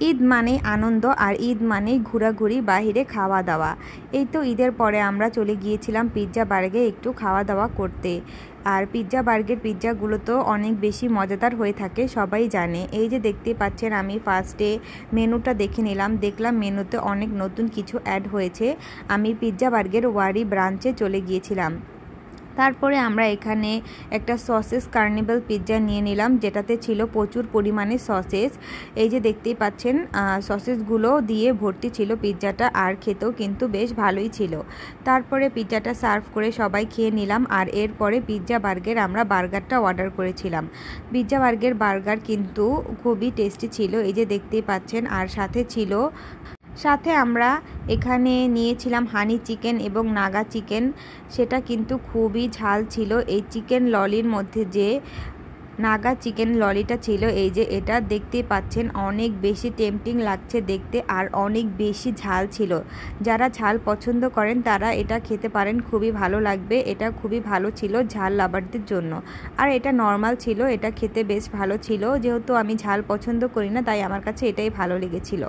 ঈদ মানেই আনন্দ আর ঈদ মানেই ঘোরাঘুরি, বাহিরে খাওয়া দাওয়া। এই তো ঈদের পরে আমরা চলে গিয়েছিলাম পিৎজা বার্গে একটু খাওয়া দাওয়া করতে। আর পিৎজা বার্গের পিৎজাগুলো তো অনেক বেশি মজাদার হয়ে থাকে, সবাই জানে। এই যে দেখতে পাচ্ছেন, আমি ফার্স্টে মেনুটা দেখে নিলাম, দেখলাম মেনুতে অনেক নতুন কিছু অ্যাড হয়েছে। আমি পিৎজা বার্গের ওয়ারি ব্রাঞ্চে চলে গিয়েছিলাম। তারপরে আমরা এখানে একটা সসেস কার্নিভাল পিৎজা নিয়ে নিলাম, যেটাতে ছিল প্রচুর পরিমাণে সসেস। এই যে দেখতেই পাচ্ছেন, সসেসগুলো দিয়ে ভর্তি ছিল পিৎজাটা, আর খেতেও কিন্তু বেশ ভালোই ছিল। তারপরে পিৎজাটা সার্ভ করে সবাই খেয়ে নিলাম। আর এরপরে পিৎজা বার্গের আমরা বার্গারটা অর্ডার করেছিলাম। পিৎজা বার্গের বার্গার কিন্তু খুবই টেস্টি ছিল, এই যে দেখতেই পাচ্ছেন। আর সাথে আমরা এখানে নিয়েছিলাম হানি চিকেন এবং নাগা চিকেন, সেটা কিন্তু খুবই ঝাল ছিল। এই চিকেন ললির মধ্যে যে নাগা চিকেন ললিটা ছিল, এই যে এটা দেখতেই পাচ্ছেন, অনেক বেশি টেম্পটিং লাগছে দেখতে, আর অনেক বেশি ঝাল ছিল। যারা ঝাল পছন্দ করেন তারা এটা খেতে পারেন, খুবই ভালো লাগবে। এটা খুবই ভালো ছিল ঝাল লাভারদের জন্য। আর এটা নর্মাল ছিল, এটা খেতে বেশ ভালো ছিল। যেহেতু আমি ঝাল পছন্দ করি না, তাই আমার কাছে এটাই ভালো লেগেছিল।